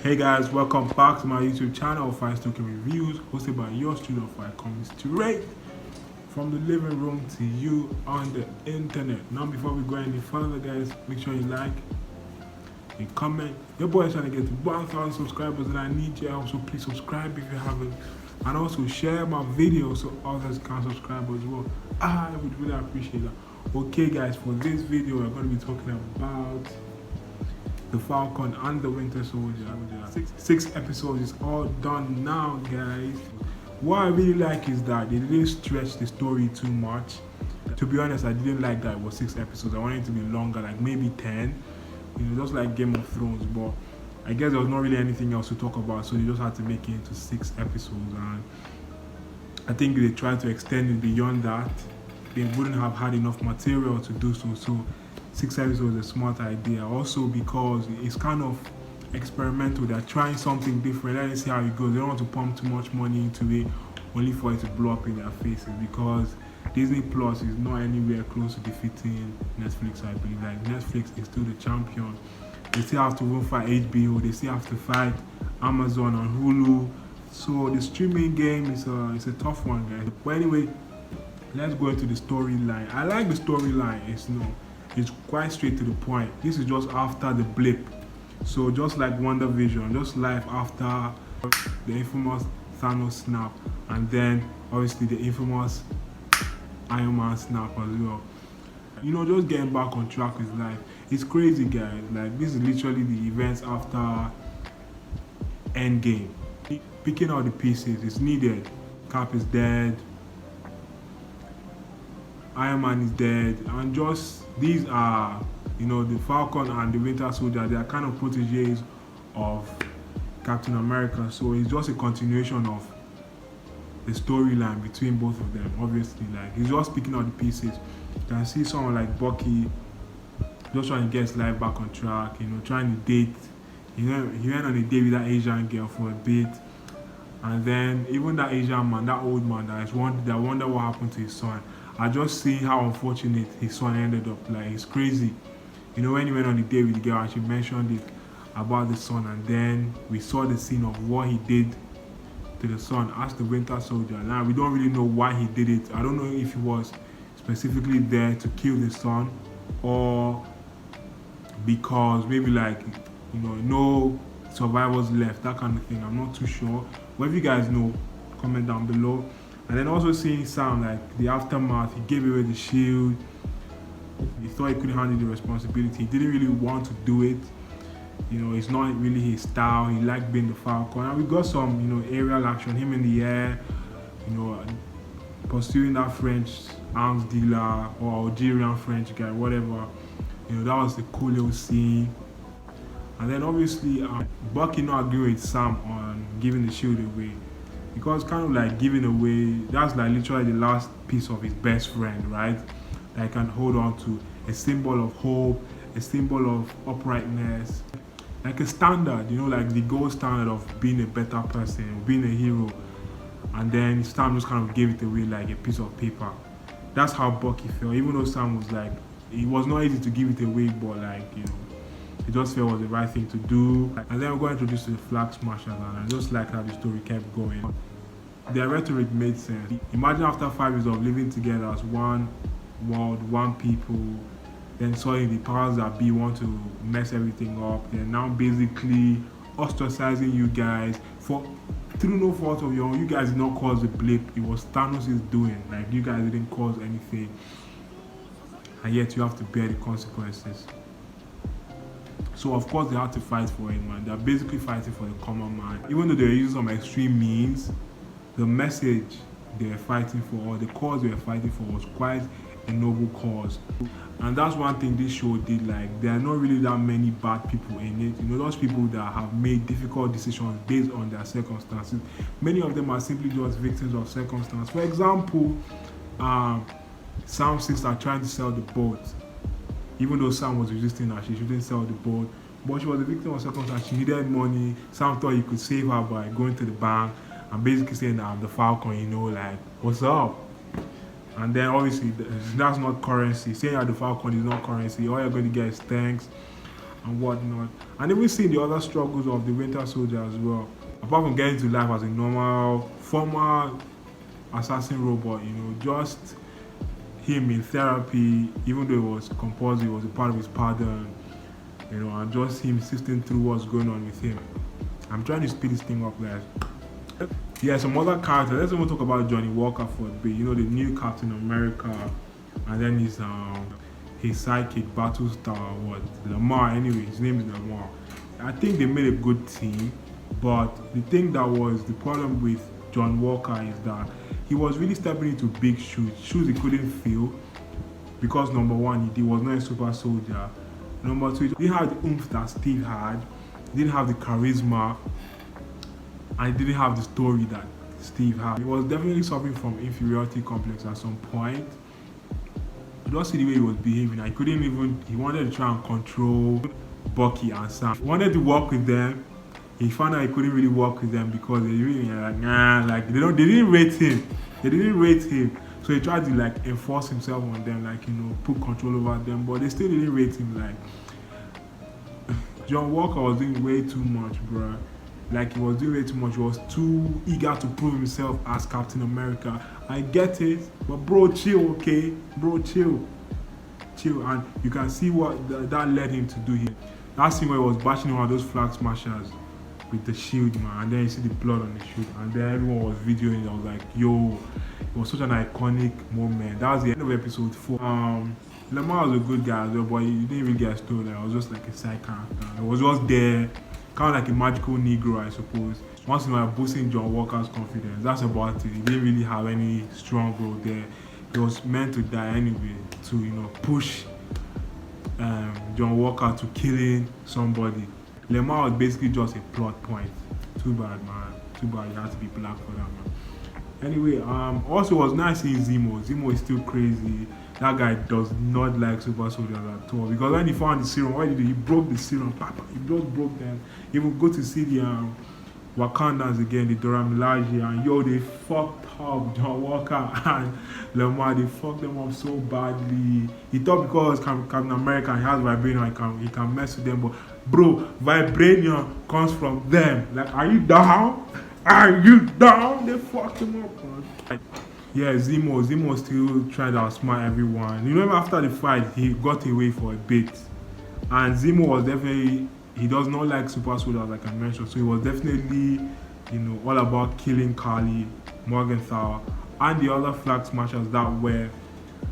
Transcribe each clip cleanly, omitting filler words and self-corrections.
Hey guys, welcome back to my YouTube channel, 5 Reviews, hosted by your studio 5 coming straight from the living room to you on the internet. Now before we go any further guys, make sure you like and comment. Your boy is trying to get to 1,000 subscribers and I need your help, so please subscribe if you haven't. And also share my video so others can subscribe as well. I would really appreciate that. Okay guys, for this video we're going to be talking about the Falcon and the Winter Soldier. Six episodes is all done now guys. What I really like is that they didn't stretch the story too much. To be honest, I didn't like that it was 6 episodes. I wanted it to be longer, like maybe 10, just like Game of Thrones. But I guess there was not really anything else to talk about, so they just had to make it into 6 episodes. And I think they tried to extend it beyond that. They wouldn't have had enough material to do so. So 6 episodes is a smart idea. Also because it's kind of experimental. They're trying something different. Let's see how it goes. They don't want to pump too much money into it only for it to blow up in their faces, because Disney Plus is not anywhere close to defeating Netflix, I believe. Like Netflix is still the champion. They still have to even fight HBO. They still have to fight Amazon and Hulu. So the streaming game is a tough one, guys. But anyway, let's go into the storyline. I like the storyline. It's quite straight to the point. This is just after the blip. So just like WandaVision, just life after the infamous Thanos snap, and then obviously the infamous Iron Man snap as well. Just getting back on track with life. It's crazy guys. Like this is literally the events after Endgame. Picking out the pieces is needed. Cap is dead. Iron Man is dead, and just these are, the Falcon and the Winter Soldier. They are kind of proteges of Captain America, so it's just a continuation of the storyline between both of them. Obviously, like he's just picking out the pieces. You can see someone like Bucky just trying to get his life back on track. Trying to date. He went on a date with that Asian girl for a bit, and then even that Asian man, that old man, that wonder what happened to his son. I just see how unfortunate his son ended up. Like it's crazy. When he went on the date with the girl and she mentioned it about the son, and then we saw the scene of what he did to the son as the Winter Soldier. Now we don't really know why he did it. I don't know if he was specifically there to kill the son, or because maybe like no survivors left, that kind of thing. I'm not too sure. But if you guys know, comment down below. And then also seeing Sam, like the aftermath, he gave away the shield. He thought he couldn't handle the responsibility. He didn't really want to do it. It's not really his style. He liked being the Falcon. And we got some, aerial action, him in the air, pursuing that French arms dealer or Algerian French guy, whatever. That was the cool little scene. And then obviously, Bucky not agreeing with Sam on giving the shield away. Because kind of like giving away, that's like literally the last piece of his best friend, right? That I can hold on to. A symbol of hope, a symbol of uprightness. Like a standard, like the gold standard of being a better person, being a hero. And then Sam just kind of gave it away like a piece of paper. That's how Bucky felt. Even though Sam was like, it was not easy to give it away, but like, it just felt was the right thing to do. And then we're going to introduce the Flag Smashers, and I just like how the story kept going. Their rhetoric made sense. Imagine after 5 years of living together as one world, one people, then suddenly the powers that be want to mess everything up. They're now basically ostracizing you guys through no fault of your own. You guys did not cause the blip. It was Thanos' doing. Like you guys didn't cause anything, and yet you have to bear the consequences. So of course they had to fight for it, man. They're basically fighting for the common man. Even though they're using some extreme means, the message they were fighting for, or the cause they were fighting for, was quite a noble cause. And that's one thing this show did. Like there are not really that many bad people in it. Those people that have made difficult decisions based on their circumstances. Many of them are simply just victims of circumstance. For example, Sam's sister trying to sell the boat. Even though Sam was resisting her, she shouldn't sell the boat. But she was a victim of circumstance. She needed money. Sam thought he could save her by going to the bank and basically saying that I'm the Falcon, like, what's up? And then obviously that's not currency. Saying you're the Falcon is not currency. All you're going to get is thanks and whatnot. And even seeing the other struggles of the Winter Soldier as well. Apart from getting to life as a normal, former assassin robot, just him in therapy, even though it was compulsory, it was a part of his pattern, and just him sifting through what's going on with him. I'm trying to speed this thing up, guys. Yeah, some other characters. Let's even talk about Johnny Walker for a bit. The new Captain America, and then his sidekick, Battlestar, Lamar. Anyway, his name is Lamar. I think they made a good team, but the thing that was the problem with John Walker is that he was really stepping into big shoes he couldn't fill, because number one, he was not a super soldier. Number two, he didn't have the oomph that Steve had. He didn't have the charisma, and he didn't have the story that Steve had. He was definitely suffering from inferiority complex at some point. You don't see the way he was behaving. He wanted to try and control Bucky and Sam. He wanted to work with them. He found out he couldn't really work with them because they really they didn't rate him. They didn't rate him. So he tried to enforce himself on them, put control over them, but they still didn't rate him. John Walker was doing way too much, bruh. He was doing way too much. He was too eager to prove himself as Captain America. I get it, but bro, chill, okay? Bro, chill. And you can see what that led him to do here. That scene where he was bashing one of those flag smashers with the shield, man, and then you see the blood on the shield, and then everyone was videoing it. I was like, yo, it was such an iconic moment. That was the end of episode 4. Lamar was a good guy as well, but he didn't really get a story. It was just like a side character. It was just there, kind of like a magical Negro, I suppose. Once in a while, boosting John Walker's confidence. That's about it. He didn't really have any strong role there. He was meant to die anyway, to push John Walker to killing somebody. Lamar was basically just a plot point. Too bad, man. Too bad you had to be black for that, man. Anyway, also it was nice seeing Zemo. Zemo is still crazy. That guy does not like super soldiers at all, because when he found the serum, what did he do? He broke the serum. Papa, he just broke them. He would go to see the Wakandans again, the Dora Milaje, and they fucked up John Walker and Lamar. They fucked them up so badly. He thought because Captain America, he has vibranium, he can mess with them, but bro, vibranium comes from them. Are you down? Are you down? They fucked him up, man. Yeah, Zemo still trying to outsmart everyone. After the fight, he got away for a bit, and Zemo was definitely, he does not like super soldiers, like I mentioned, so he was definitely, all about killing Carly, Morgenthau, and the other flag smashers that were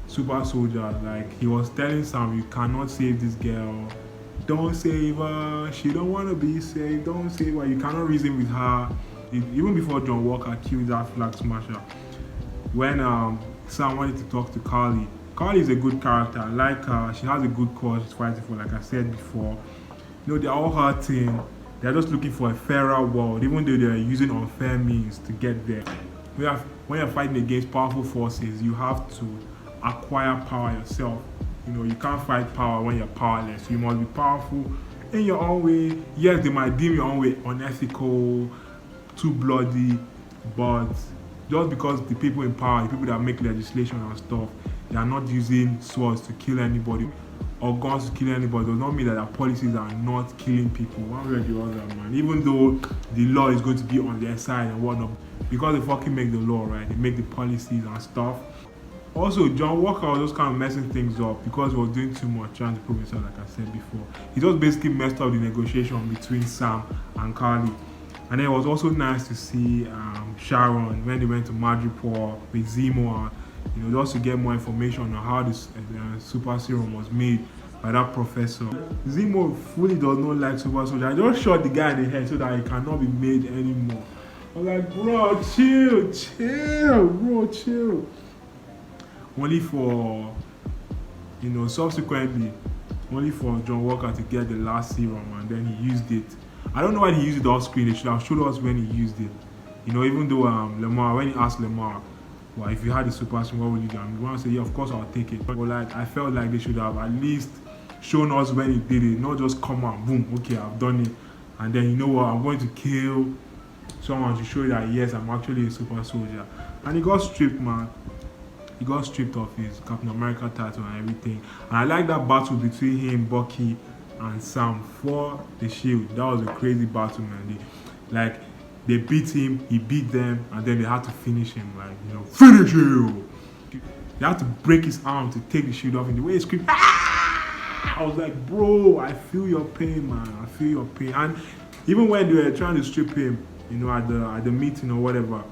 super soldiers. He was telling Sam, you cannot save this girl. Don't save her. She don't want to be saved. Don't save her. You cannot reason with her. Even before John Walker killed that flag smasher, when Sam wanted to talk to Carly is a good character. I like her. She has a good cause she's fighting for, like I said before. They're all hurting. They're just looking for a fairer world, even though they're using unfair means to get there. When you're fighting against powerful forces, you have to acquire power yourself. You can't fight power when you're powerless. You must be powerful in your own way. Yes, they might deem your own way unethical, too bloody, but just because the people in power, the people that make legislation and stuff, they are not using swords to kill anybody or guns to kill anybody, does not mean that their policies are not killing people one way or the other, man. Even though the law is going to be on their side and whatnot, because they fucking make the law, right? They make the policies and stuff. Also, John Walker was just kind of messing things up because he was doing too much, trying to prove himself, like I said before. He just basically messed up the negotiation between Sam and Carly. And then it was also nice to see Sharon when they went to Madripoor with Zemo, just to get more information on how this super serum was made by that professor. Zemo fully does not like super soldier. I just shot the guy in the head so that he cannot be made anymore. I'm like, bro, chill, bro, chill. Only for, subsequently, only for John Walker to get the last serum, and then he used it. I don't know why he used it off screen. They should have showed us when he used it. Even though Lamar, when he asked Lamar, well, if you had the super serum, what would you do? I'm going to say, yeah, of course I'll take it. But I felt like they should have at least shown us when he did it, not just come out, boom, okay, I've done it, and then I'm going to kill someone to show that yes, I'm actually a super soldier. And he got stripped, man. He got stripped of his Captain America title and everything. And I like that battle between him, Bucky, and Sam for the shield. That was a crazy battle, man. They beat him, he beat them, and then they had to finish him. Like, finish him. They had to break his arm to take the shield off. In the way he screamed, "Ah!" I was like, bro, I feel your pain, man. I feel your pain. And even when they were trying to strip him, at the meeting or whatever,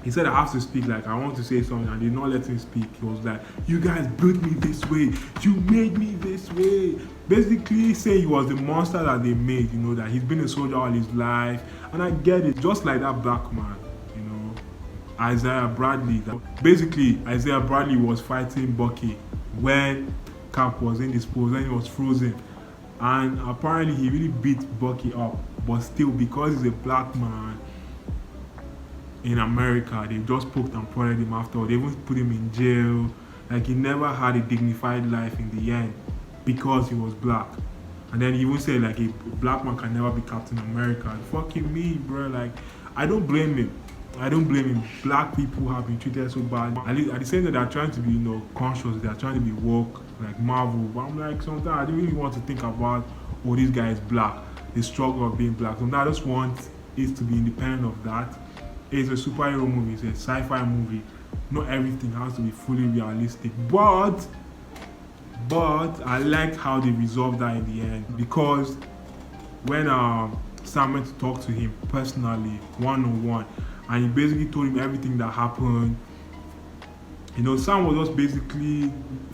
he said, I have to speak, like, I want to say something, and they did not let him speak. He was like, you guys built me this way. You made me this way. Basically saying he was the monster that they made, that he's been a soldier all his life. And I get it, just like that black man, Isaiah Bradley. Basically, Isaiah Bradley was fighting Bucky when Cap was indisposed, when he was frozen. And apparently he really beat Bucky up. But still, because he's a black man, in America, they just poked and prodded him after. They even put him in jail. Like, he never had a dignified life in the end because he was black. And then he even said, like, a black man can never be Captain America. Fucking me, bro. Like, I don't blame him. I don't blame him. Black people have been treated so bad. At the same time, they're trying to be, conscious. They're trying to be woke, like Marvel. But I'm like, sometimes I don't really want to think about, this guy is black. The struggle of being black. Sometimes I just want it to be independent of that. It's a superhero movie, it's a sci-fi movie. Not everything has to be fully realistic. But I liked how they resolved that in the end. Because when Sam went to talk to him personally, one-on-one, and he basically told him everything that happened, Sam was just basically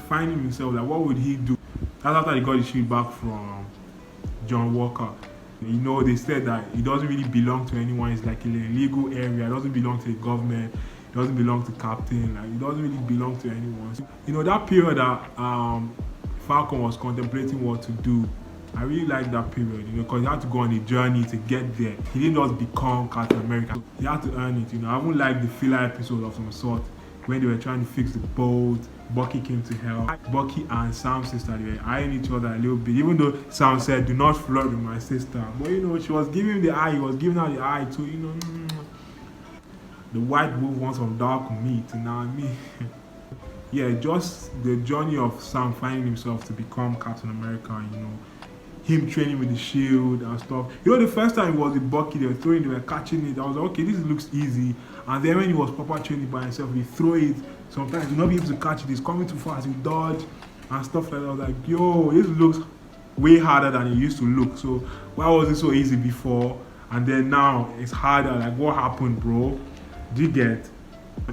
finding himself, like, what would he do? That's after he got his shield back from John Walker. They said that it doesn't really belong to anyone. It's like an illegal area. It doesn't belong to the government. It doesn't belong to Captain. Like, it doesn't really belong to anyone. So, that period that Falcon was contemplating what to do, I really liked that period, because he had to go on a journey to get there. He didn't just become Captain America. He had to earn it, I haven't liked the filler episode of some sort when they were trying to fix the boat. Bucky came to help. Bucky and Sam's sister, they were eyeing each other a little bit, even though Sam said, do not flirt with my sister. But, she was giving him the eye, he was giving her the eye too, The white wolf wants some dark meat, you know what I mean? Yeah, just the journey of Sam finding himself to become Captain America, him training with the shield and stuff. The first time he was with Bucky, they were catching it. I was like, okay, this looks easy. And then when he was proper training by himself, he throw it. Sometimes you'll not be able to catch it. It's coming too fast. You dodge and stuff like that. I was like, yo, this looks way harder than it used to look. So why was it so easy before? And then now it's harder. Like, what happened, bro? Do you get?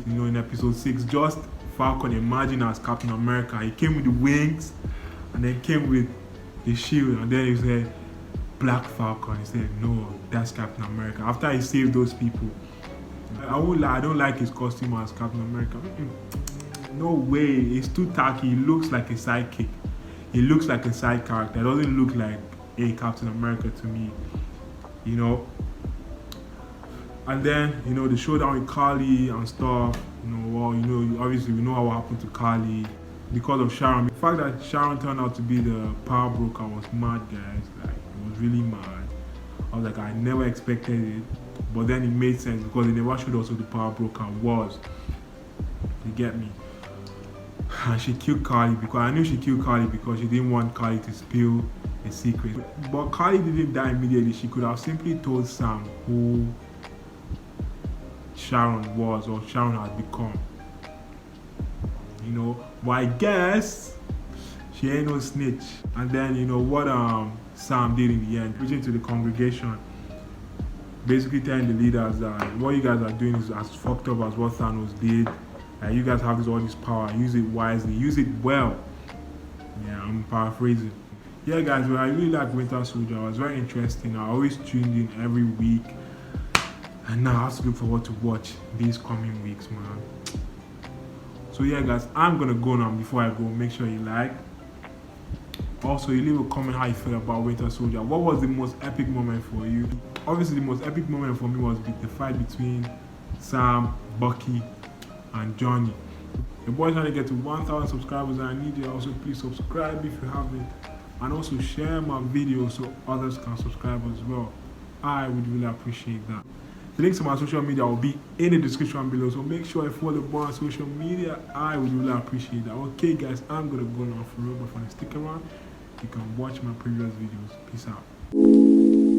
In episode 6, just Falcon imagine as Captain America. He came with the wings and then came with the shield, and then he said Black Falcon. He said, no, that's Captain America. After he saved those people, I won't lie, I don't like his costume as Captain America. No way, it's too tacky. He looks like a sidekick. He looks like a side character. It doesn't look like a Captain America to me, And then, the showdown with Carly and stuff, obviously we know what happened to Carly because of Sharon. The fact that Sharon turned out to be the power broker was mad, guys. Like, it was really mad. I was like, I never expected it. But then it made sense because they never showed us who the power broker was. You get me? And she killed Carly because I knew she killed Carly because she didn't want Carly to spill a secret. But Carly didn't die immediately. She could have simply told Sam who Sharon was or Sharon had become. But I guess she ain't no snitch. And then what Sam did in the end, preaching to the congregation, basically telling the leaders that what you guys are doing is as fucked up as what Thanos did. You guys have all this power, use it wisely, use it well. Yeah, I'm paraphrasing. Yeah, guys, well, I really like Winter Soldier. It was very interesting. I always tuned in every week, and now I have to look forward to watch these coming weeks, man. So yeah, guys, I'm gonna go now. Before I go, make sure you like. Also, you leave a comment how you feel about Winter Soldier. What was the most epic moment for you? Obviously, the most epic moment for me was the fight between Sam, Bucky, and Johnny. The boys trying to get to 1,000 subscribers, and I need you. Also, please subscribe if you haven't, and also share my video so others can subscribe as well. I would really appreciate that. The links to my social media will be in the description below, so make sure you follow the boy on social media. I would really appreciate that. Okay, guys, I'm gonna go now for real, but for the stick around. you can watch my previous videos. Peace out.